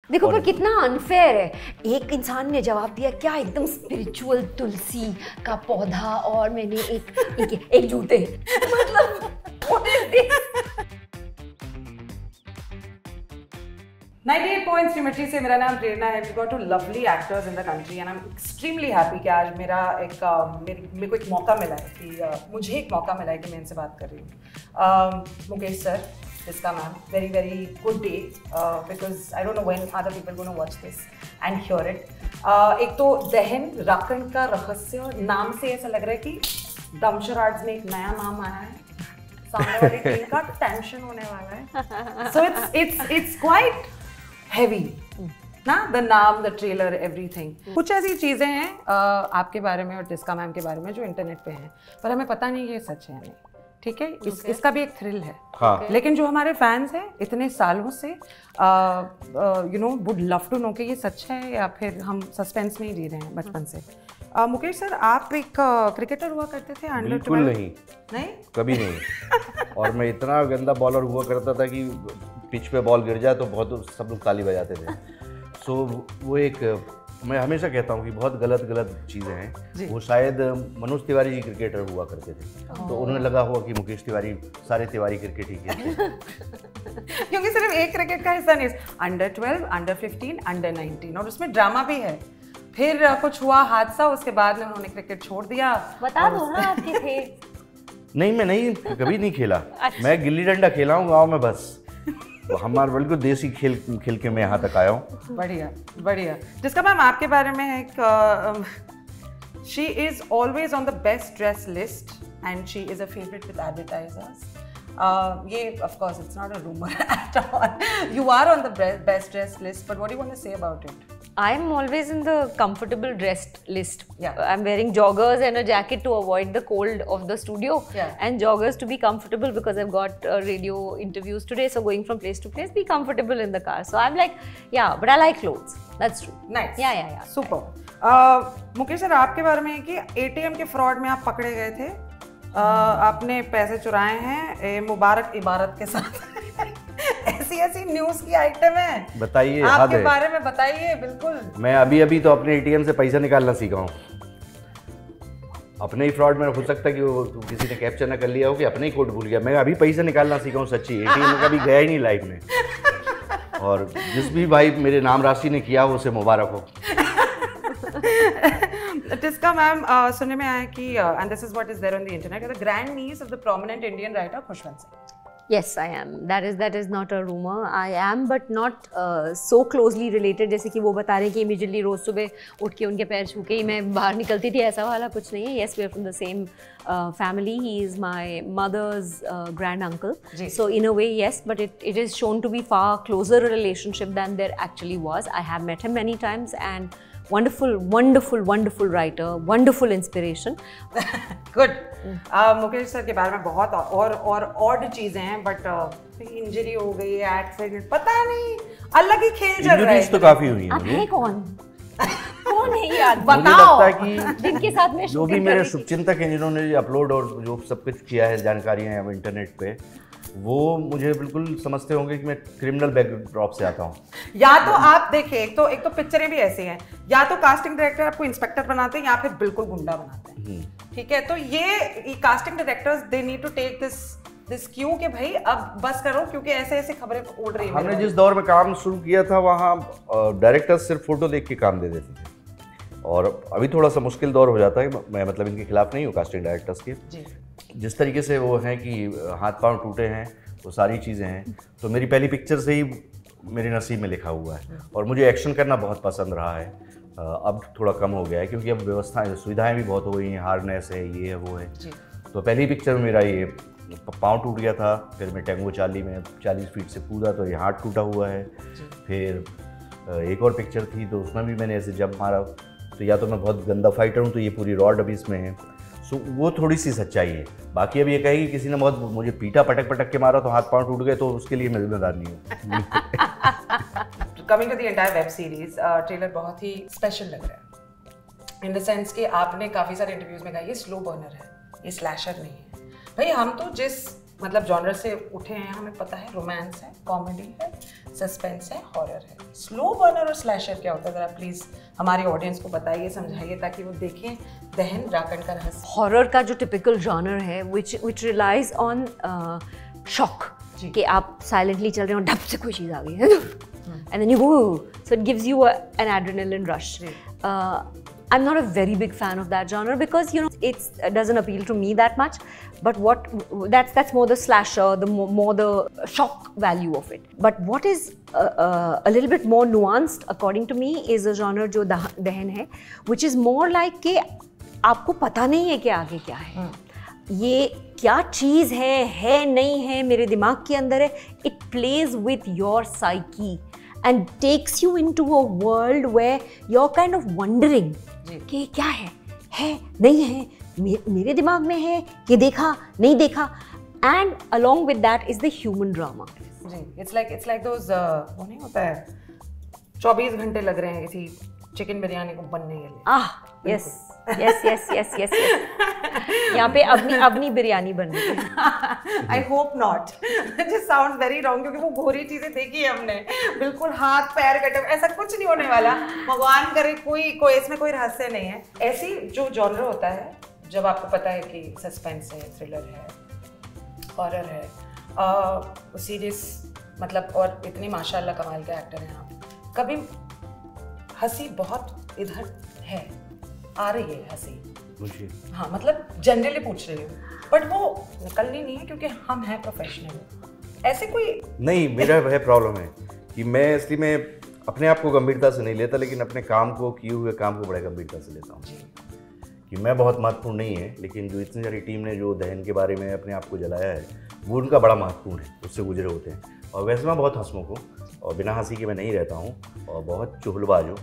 देखो पर कितना अनफेयर है। एक इंसान ने जवाब दिया क्या एकदम स्पिरिचुअल तुलसी का पौधा और मैंने एक जूते मतलब what is this? 98 पॉइंट्स न्यूमेट्री से मेरा नाम प्रेरणा है। We got two lovely actors in the country and I am extremely happy कि आज मेरे को एक मौका मिला है कि मुझे एक मौका मिला है कि मैं इनसे बात कर रही हूँ। मुकेश सर, जिसका ma'am very very good day because I don't know when other people gonna watch this and here it. एक तो दहन राकण का रहस्य नाम से ऐसा लग रहा है कि दमशराज में एक नया नाम आया है, सामने वाली टीम का टेंशन होने वाला है। सो इट्स क्वाइट हेवी ना, द नाम, द ट्रेलर, एवरीथिंग। कुछ ऐसी चीजें हैं आपके बारे में और टिस्का मैम के बारे में जो इंटरनेट पे हैं, पर हमें पता नहीं ये सच है नहीं। ठीक है, इसका भी एक थ्रिल है। हाँ। लेकिन जो हमारे फैंस हैं इतने सालों से you know would love to know कि ये सच है या फिर हम सस्पेंस में ही जी रहे हैं बचपन से। मुकेश सर, आप एक क्रिकेटर हुआ करते थे अंडर 12? बिल्कुल नहीं, कभी नहीं। और मैं इतना गंदा बॉलर हुआ करता था कि पिच पे बॉल गिर जाए तो बहुत सब लोग ताली बजाते थे। सो वो एक, मैं हमेशा कहता हूँ कि बहुत गलत चीज़ें हैं। वो शायद मनोज तिवारी जी क्रिकेटर हुआ करते थे, तो उन्हें लगा हुआ कि मुकेश तिवारी सारे तिवारी क्रिकेट ही खेलते हैं। क्योंकि सिर्फ एक क्रिकेट का हिस्सा नहीं, अंडर 12, अंडर 15, अंडर 19 और उसमें ड्रामा भी है। फिर कुछ हुआ हादसा, उसके बाद में उन्होंने क्रिकेट छोड़ दिया। बता दो ना आपके थे। नहीं, मैं नहीं, कभी नहीं खेला। मैं गिल्ली डंडा खेला हूँ गाँव में बस। हमारा बिल्कुल देसी खेल के मैं यहाँ तक आया हूँ। बढ़िया। जिसका मैम आपके बारे में है, she is always on the best dress list and she is a favourite with advertisers. Yeah of course it's not a rumour at all, you are on the best dress list, but what do you want to say about it? I'm always in the comfortable dressed list. Yeah. I'm wearing joggers and a jacket to avoid the cold of the studio. Yeah. And joggers to be comfortable because I've got radio interviews today. So going from place to place, be comfortable in the car. So I'm like, yeah, but I like clothes. That's true. Nice. Yeah. Super. Mukesh sir, आपके बारे में है कि ATM के fraud में आप पकड़े गए थे। आपने पैसे चुराए हैं मुबारक इबारत के साथ। ऐसी न्यूज़ की आइटम है, बताइए आपके बारे में बताइए। बिल्कुल, मैं अभी तो अपने ATM से पैसा निकालना सीखा हूँ। अपने ही फ्रॉड में हो सकता है कि वो किसी ने कैप्चर ना कर लिया हो कि अपने ही कोड भूल गया। मैं अभी पैसा निकालना सीखा हूँ सच्ची। ATM में कभी गया ही नहीं लाइफ में। और जिस भी भाई मेरे नाम राशि ने किया उसे मुबारक हो। टिस्का मैम, सुनने में आया कि and this is what is there on the internet, the grand niece of the prominent Indian writer Khushwant Singh. Yes, I am. That is not a rumor. I am, but not so closely related. जैसे कि वो बता रहे हैं कि immediately रोज सुबह उठ के उनके पैर छू के ही मैं बाहर निकलती थी, ऐसा वाला कुछ नहीं है. Yes, we are from the same family. He is my mother's grand uncle. So in a way, yes, but it is shown to be far closer a relationship than there actually was. I have met him many times and wonderful writer, wonderful inspiration. Good. Mukesh sir के बारे में बहुत और odd चीजें हैं, but injury हो गई, accident, पता नहीं, अलग ही खेल चल रहा है। तो काफी हुई हैं। अब है कौन है यार, बताओ। मुझे लगता है कि जिनके साथ में जो भी मेरे शुभचिंतक हैं जिन्होंने अपलोड और जो सब कुछ किया है जानकारियां इंटरनेट पे, वो मुझे बिल्कुल समझते होंगे कि मैं क्रिमिनल बैकड्रॉप से आता हूँ। या तो आप देखिए, एक तो पिक्चरें भी ऐसी हैं, या तो कास्टिंग डायरेक्टर आपको इंस्पेक्टर बनाते हैं या फिर बिल्कुल गुंडा बनाते हैं। ठीक है, तो ये casting directors they need to take this cue कि भाई अब बस करो, क्योंकि ऐसे खबरें उड़ रही हैं। हमने जिस दौर में काम शुरू किया था वहाँ डायरेक्टर्स सिर्फ फोटो देख के काम दे देते थे, और अभी थोड़ा सा मुश्किल दौर हो जाता है। मैं मतलब इनके खिलाफ नहीं हूँ कास्टिंग डायरेक्टर्स के, जिस तरीके से वो हैं कि हाथ पांव टूटे हैं, वो सारी चीज़ें हैं। तो मेरी पहली पिक्चर से ही मेरे नसीब में लिखा हुआ है, और मुझे एक्शन करना बहुत पसंद रहा है। अब थोड़ा कम हो गया है क्योंकि अब व्यवस्थाएं, सुविधाएं भी बहुत हो गई हैं, हार्नेस है, ये है, वो है। तो पहली पिक्चर में मेरा ये पाँव टूट गया था, फिर मैं टेंगो चार्ली में 40 फीट से कूदा तो ये हाथ टूटा हुआ है। फिर एक और पिक्चर थी तो उसमें भी मैंने ऐसे जंप मारा, तो या तो मैं बहुत गंदा फाइटर हूँ, तो ये पूरी रॉड अभी इसमें है। सो वो थोड़ी सी सच्चाई है। बाकी अब ये कहेगी किसी ने बहुत मुझे पीटा, पटक के मारा तो हाथ पांव टूट गए, तो उसके लिए मैं जिम्मेदार नहीं हूँ। Coming to the entire web series, trailer बहुत ही स्पेशल लग रहा है इन द सेंस कि आपने काफ़ी सारे इंटरव्यूज में कहा ये स्लो बर्नर है, ये स्लैशर नहीं है। भाई हम तो जिस मतलब जॉनर से उठे हैं, हमें पता है रोमांस है, कॉमेडी है, सस्पेंस है, हॉरर है। स्लो बर्नर और स्लैशर क्या होता है, जरा प्लीज हमारी ऑडियंस को बताइए, समझाइए, ताकि वो देखें दहन राकड़ का रहस्य। हॉरर का जो टिपिकल जॉनर है which relies on शॉक, कि आप साइलेंटली चल रहे हो, डब से कोई चीज़ आ गई है and then you go, so it gives you an adrenaline rush. I'm not a very big fan of that genre because it doesn't appeal to me that much. But that's more the slasher, the more the shock value of it. But what is a little bit more nuanced, according to me, is a genre जो दहन है, which is more like कि आपको पता नहीं है कि आगे क्या है, ये क्या चीज़ है नहीं है, मेरे दिमाग के अंदर है. It plays with your psyche and takes you into a world where you're kind of wondering कि क्या है नहीं है, मेरे दिमाग में है, ये देखा नहीं देखा. And along with that is the human drama. It's like those वो नहीं होता है 24 घंटे लग रहे हैं किसी चिकन बिरयानी को बनने के लिए. Yes. यहाँ पे अपनी बिरयानी बन रही है. I hope not. This sounds very wrong क्योंकि वो घोरी चीजें देखी है हमने, बिल्कुल हाथ पैर कटे, ऐसा कुछ नहीं होने वाला. भगवान करे कोई इसमें कोई रहस्य नहीं है. ऐसी जो जॉनर होता है जब आपको पता है कि सस्पेंस है, थ्रिलर है, हॉरर है, सीरियस, मतलब, और इतने माशाल्लाह कमाल के एक्टर हैं आप. कभी हंसी बहुत इधर है, आ रही है हंसी मुझे, हाँ, मतलब जनरली पूछ रही हूँ, बट वो निकलनी नहीं है क्योंकि हम हैं प्रोफेशनल. ऐसे कोई नहीं, मेरा वह प्रॉब्लम है कि मैं इसलिए मैं अपने आप को गंभीरता से नहीं लेता, लेकिन अपने काम को, किए हुए काम को बड़े गंभीरता से लेता हूँ. कि मैं बहुत महत्वपूर्ण नहीं है, लेकिन जो इतनी सारी टीम ने जो दहन के बारे में अपने आप को जलाया है, वो उनका बड़ा महत्वपूर्ण है, उससे गुजरे होते हैं. और वैसे मैं बहुत हंसमुख हूँ और बिना हंसी के मैं नहीं रहता हूँ और बहुत चुगलबाज हूँ.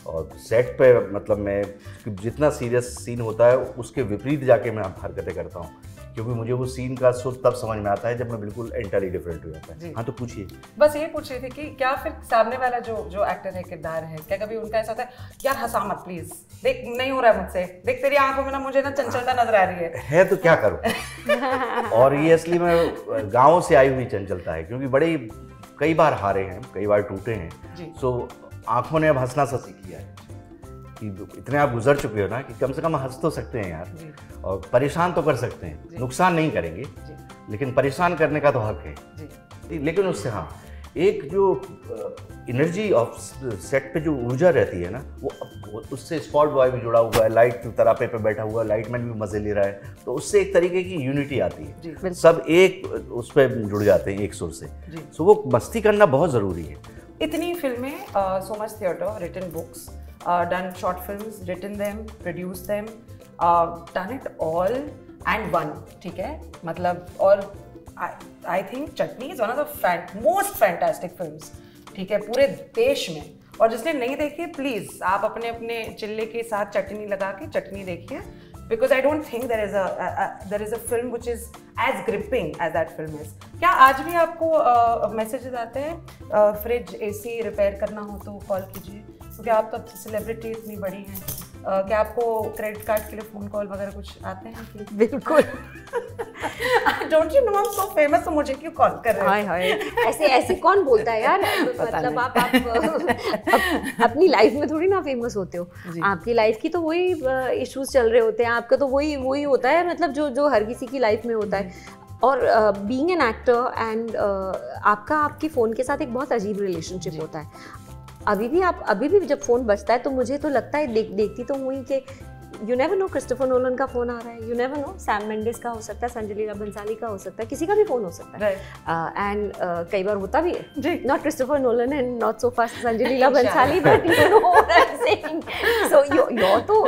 और सेट पे मतलब मैं जितना सीरियस सीन होता है उसके विपरीत जाके मैं हरकतें करता हूँ, क्योंकि मुझे वो सीन का सुर तब समझ में आता है जब मैं बिल्कुल एंटायरली डिफरेंट हो जाता है. हाँ, तो पूछिए. बस ये पूछ रही थी कि क्या फिर सामने वाला जो एक्टर है, किरदार है, क्या कभी उनका ऐसा होता है यार हंसा मत प्लीज, देख नहीं हो रहा है मुझसे, देख तेरी आंखों में ना मुझे ना चंचलता नजर आ रही है तो क्या करूँ. और ये असली में गाँव से आई हुई चंचलता है, क्योंकि बड़े कई बार हारे हैं, कई बार टूटे हैं. सो आंखों ने अब हंसना सा सीख लिया है कि इतने आप गुजर चुके हो ना कि कम से कम हंस तो सकते हैं यार, और परेशान तो कर सकते हैं. नुकसान नहीं करेंगे, लेकिन परेशान करने का तो हक है. लेकिन उससे हाँ, एक जो एनर्जी ऑफ सेट पे जो ऊर्जा रहती है ना, वो उससे स्पॉट बॉय भी जुड़ा हुआ है, लाइट तरापे पे बैठा हुआ है, लाइटमैन भी मजे ले रहा है, तो उससे एक तरीके की यूनिटी आती है. सब एक उस पर जुड़ जाते हैं एक सुर से. सो वो मस्ती करना बहुत ज़रूरी है. इतनी फिल्में, so much theatre, written books, done short films, written them, produced them, done it all and won, ठीक है, मतलब. और I think chutney is one of the most fantastic films, ठीक है, पूरे देश में. और जिसने नहीं देखी, प्लीज आप अपने चिल्ले के साथ चटनी लगा के चटनी देखिए, because I don't think there is a film which is as gripping as that film is. क्या आज भी आपको मैसेजेस आते हैं फ्रिज AC रिपेयर करना हो तो कॉल कीजिए, क्योंकि आप तो सेलिब्रिटी इतनी बड़ी हैं. क्या आपको क्रेडिट कार्ड के लिए फ़ोन कॉल वगैरह कुछ आते हैं? बिल्कुल. Don't you know I am so famous, तो मुझे क्यों कॉल कर रहे हैं? हाय ऐसे कौन बोलता है यार. मतलब आप अपनी लाइफ में थोड़ी ना फेमस होते हो. आपकी लाइफ की तो वही इश्यूज चल रहे होते हैं, आपका तो वही होता है, मतलब जो हर किसी की लाइफ में होता है. और बीइंग एन एक्टर एंड आपकी फ़ोन के साथ एक बहुत अजीब रिलेशनशिप होता है. अभी भी जब फ़ोन बजता है तो मुझे तो लगता है, देखती तो हुई कि you never know, Christopher Nolan का फ़ोन आ रहा है, you never know, Sam Mendis का हो सकता है, संजय लीला भंसाली का हो सकता है, किसी का भी फ़ोन हो सकता है. एंड कई बार होता भी है, not Christopher Nolan and not so fast Sanjay Leela Bhansali, but you know what I am saying. So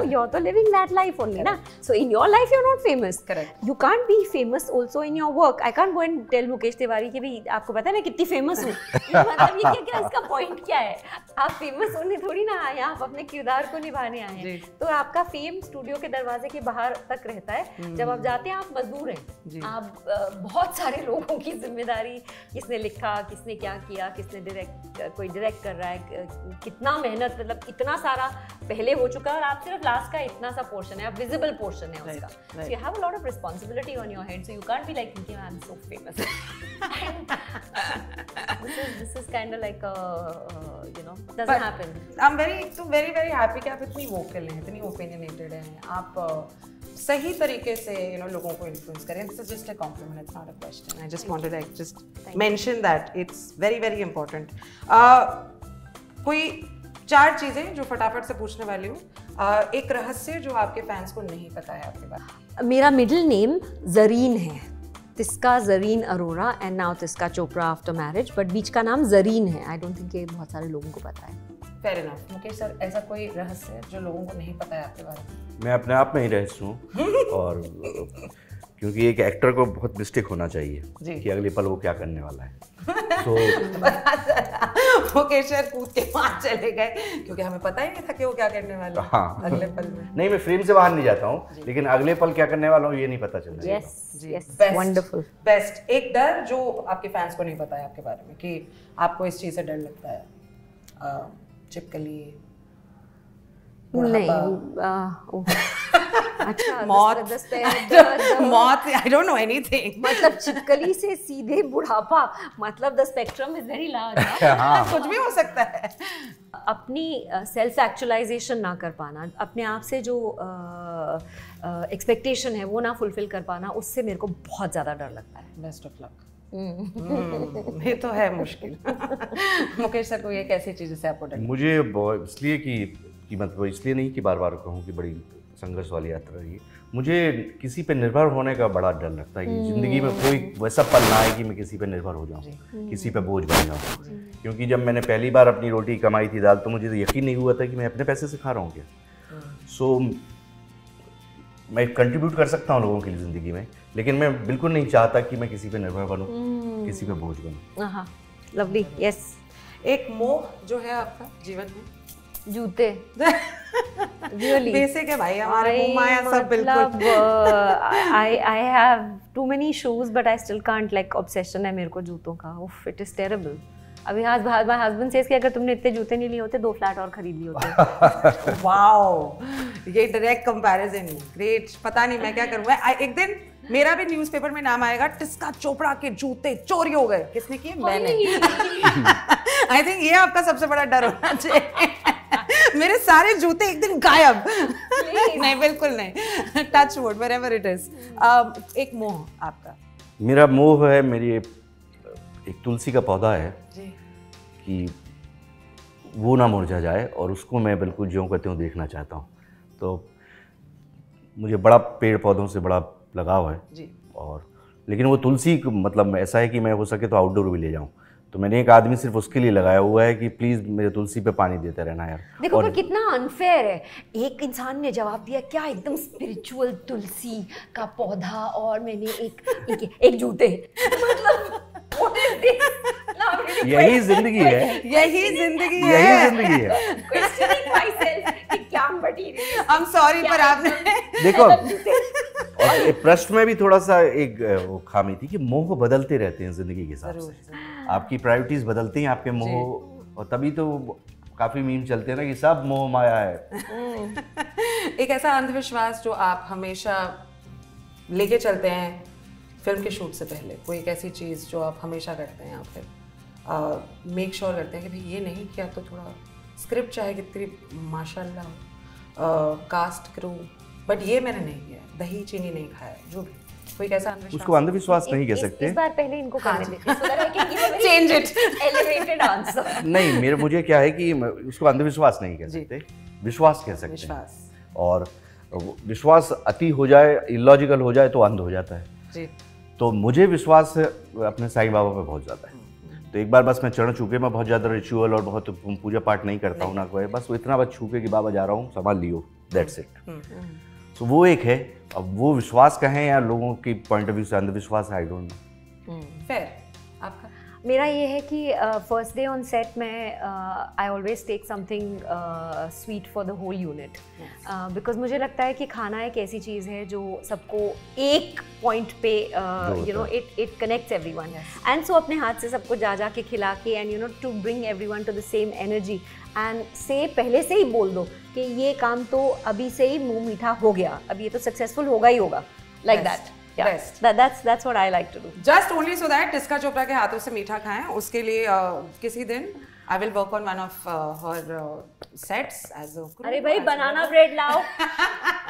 you're तो living that life only ना. So in your life you're not famous. Correct. You can't be famous also in your work. I can't go and tell Mukesh Tiwari कि भाई आपको पता है मैं कितनी famous हूँ. मतलब ये क्या इसका पॉइंट क्या है? आप फेमस होने थोड़ी ना आए, आप अपने किरदार को निभाने आए हैं. तो आपका फेम स्टूडियो के दरवाजे के बाहर तक रहता है। जब आप जाते हैं आप मजदूर हैं, आप बहुत सारे लोगों की जिम्मेदारी, किसने लिखा, किसने क्या किया, किसने कोई डायरेक्ट कर रहा है, कितना मेहनत, मतलब इतना सारा पहले हो चुका है और आप सिर्फ लास्ट का इतना सा पोर्शन है, आप विजिबल पोर्शन है उसका। So you have a lot of responsibility on your head, so you can't be like thinking I am so famous. This is kind of like doesn't happen. I'm very very happy कि आप इतनी vocal हैं, इतनी opinionated हैं, आप सही तरीके से लोगों को influence करें. This is just a compliment, it's not a question. I just wanted to just mention that it's very very important. कोई 4 चीजें जो फटाफट से पूछने वाली हूँ. एक रहस्य जो आपके फैंस को नहीं पता है आपके बारे में. मेरा मिडिल नेम जरीन है, Tisca Zareen Arora and now Tisca Chopra after marriage, but बीच का नाम जरीन है. आई डोंट थिंक ये बहुत सारे लोगों को पता है. Fair enough. मुकेश सर, ऐसा कोई रहस्य जो लोगों को नहीं पता है आपके बारे में? मैं अपने आप में ही रहस्य हूँ और क्योंकि एक एक्टर को बहुत मिस्टेक होना चाहिए कि अगले पल वो क्या करने वाला है. तो मुकेश सर कूद के वहाँ चले गए क्योंकि हमें पता ही नहीं था कि वो क्या करने वाला है. हाँ. अगले पल में नहीं, मैं फ्रेम से बाहर नहीं जाता हूँ, लेकिन अगले पल क्या करने वाला हूँ ये नहीं पता चलता. Yes, wonderful. बेस्ट. एक डर जो आपके फैंस को नहीं पता है आपके बारे में कि आपको इस चीज़ से डर लगता है. चिपकली, नहीं, अच्छा, मौत, I don't know anything. मतलब चिपकली से सीधे बुढ़ापा, मतलब the spectrum is very large. कुछ भी हो सकता है. अपनी सेल्फ एक्चुअलाइजेशन ना कर पाना, अपने आप से जो एक्सपेक्टेशन है वो ना फुलफिल कर पाना, उससे मेरे को बहुत ज़्यादा डर लगता है. Best of luck. ये तो है मुश्किल. मुकेश सर, कोई एक ऐसी चीज़ जिससे आपको डर? मुझे इसलिए कि मतलब इसलिए नहीं कि बार बार कहूँ कि बड़ी संघर्ष वाली यात्रा रही. मुझे किसी पे निर्भर होने का बड़ा डर लगता है कि ज़िंदगी में कोई वैसा पल ना आए कि मैं किसी पे निर्भर हो जाऊँ, किसी पे बोझ बन जाऊँ. क्योंकि जब मैंने पहली बार अपनी रोटी कमाई थी दाल, तो मुझे तो यकीन नहीं हुआ था कि मैं अपने पैसे से खा रहा हूँ क्या. सो मैं कंट्रीब्यूट कर सकता हूँ लोगों की ज़िंदगी में, लेकिन मैं बिल्कुल नहीं चाहता कि मैं किसी पे निर्भर बनूँ, किसी पे बोझ बनूँ. हाँ, लवली. यस. एक मोह जो है आपका जीवन में? जूते. Really? बेसिक है भाई, हमारे मुंह माया सब बिल्कुल. I have too many shoes but I still can't, like obsession है मेरे को जूतों का. Uff, it is terrible. अभी my husband says कि अगर तुमने इतने जूते नहीं लिए होते 2 फ्लैट और खरीद लिए होते. वाओ, ये डायरेक्ट कंपैरिजन. ग्रेट. पता नहीं मैं क्या करूँगा. एक दिन मेरा भी न्यूज़पेपर में नाम आएगा, टिस्का चोपड़ा के जूते चोरी हो गए. किसने किए? मैंने. आई थिंक ये आपका सबसे बड़ा डर होना चाहिए. मेरे सारे जूते एक दिन गायब. नहीं, बिल्कुल नहीं. Touch wood, wherever it is. एक मोह आपका? मेरा मोह है, मेरी एक तुलसी का पौधा है जी, कि वो ना मुरझा जाए और उसको मैं बिल्कुल ज्यों का त्यों देखना चाहता हूँ. तो मुझे बड़ा पेड़ पौधों से बड़ा लगाव है जी. और लेकिन वो तुलसी मतलब ऐसा है कि मैं हो सके तो आउटडोर भी ले जाऊँ. तो मैंने एक आदमी सिर्फ उसके लिए लगाया हुआ है कि प्लीज़ मेरे तुलसी पे पानी देते रहना यार. देखो पर कितना अनफेयर है. एक इंसान ने जवाब दिया क्या एकदम स्पिरिचुअल तुलसी का पौधा और मैंने एक जूते. मतलब यही जिंदगी है. यही जिंदगी है. यही जिंदगी है. Questioning myself कि क्या मटीरियल. I'm sorry पर आपने देखो, और प्रश्न में भी थोड़ा सा एक वो खामी थी कि मोह बदलते रहते हैं जिंदगी के हिसाब से. आपकी प्रायोरिटीज बदलती हैं, आपके मोह, और तभी तो काफी मीम चलते हैं ना कि सब मोह माया है. एक ऐसा अंधविश्वास जो आप हमेशा लेके चलते हैं फिल्म के शूट से पहले, कोई एक ऐसी चीज़ जो आप हमेशा करते हैं, आप फिर मेक श्योर करते हैं कि भाई ये नहीं किया तो थोड़ा स्क्रिप्ट चाहे कितनी माशाल्लाह कास्ट क्रू, बट ये मैंने नहीं किया, दही चीनी नहीं खाया, जो भी कोई कैसा अंधविश्वास, उसको अंधविश्वास नहीं कह सकते. इस बार पहले इनको करने देते हैं so that I can give a very change it elevated answer. नहीं, मुझे क्या है कि उसको अंधविश्वास नहीं कह सकते, विश्वास कह सकते विश्वास. और विश्वास अति हो जाए, इलॉजिकल हो जाए तो अंध हो जाता है जी. तो मुझे विश्वास अपने साईं बाबा पे बहुत ज़्यादा है. तो एक बार बस मैं चरण छूके, मैं बहुत ज़्यादा रिचुअल और बहुत पूजा पाठ नहीं करता हूँ ना कोई, बस वो इतना बस छूके कि बाबा जा रहा हूँ, संभाल लियो, दैट्स इट. तो वो एक है. अब वो विश्वास कहें या लोगों की पॉइंट ऑफ व्यू से अंधविश्वास है, आई डोंट नो. फेयर. आपका? मेरा ये है कि फर्स्ट डे ऑन सेट में I always take something sweet for the whole unit, because मुझे लगता है कि खाना एक ऐसी चीज़ है जो सबको एक पॉइंट पे you know it connects everyone, and so अपने हाथ से सबको जा के खिला के and you know to bring everyone to the same energy and से पहले से ही बोल दो कि ये काम तो अभी से ही मुंह मीठा हो गया, अब ये तो सक्सेसफुल होगा ही होगा, like that. That's what I like to do. Just only so that Tisca Chopra के हाथों से मीठा खाएं, उसके लिए किसी दिन I will work on one of her sets as a crew. अरे भाई बनाना ब्रेड लाओ,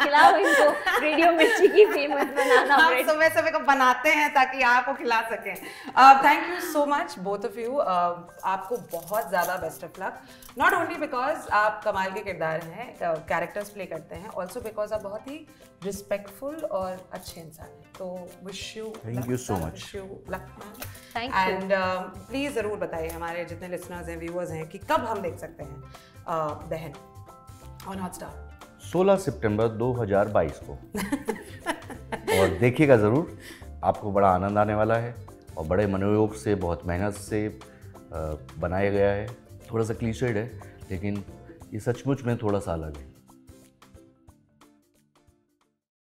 खिलाओ इनको रेडियो मिर्ची की फेमस बनाना ब्रेड। हम सुबह को बनाते हैं ताकि आपको खिला सकें। Thank you so much both of you. आपको बहुत ज़्यादा best of luck, not only because आप कमाल के किरदार हैं, कैरेक्टर्स प्ले करते हैं, ऑल्सो बिकॉज आप बहुत ही रिस्पेक्टफुल और अच्छे इंसान हैं। तो wish you thank you so much, wish you luck thank you. And please ज़रूर बताइए हमारे जितने लिसनर्स हैं, व्यूअर्स हैं, कि कब हम देख सकते हैं बहन ऑन हॉटस्टार। 16 सितंबर 2022 को और देखिएगा ज़रूर, आपको बड़ा आनंद आने वाला है और बड़े मनोयोग से, बहुत मेहनत से बनाया गया है। थोड़ा सा क्लीशेड है लेकिन ये सचमुच में थोड़ा सा अलग है।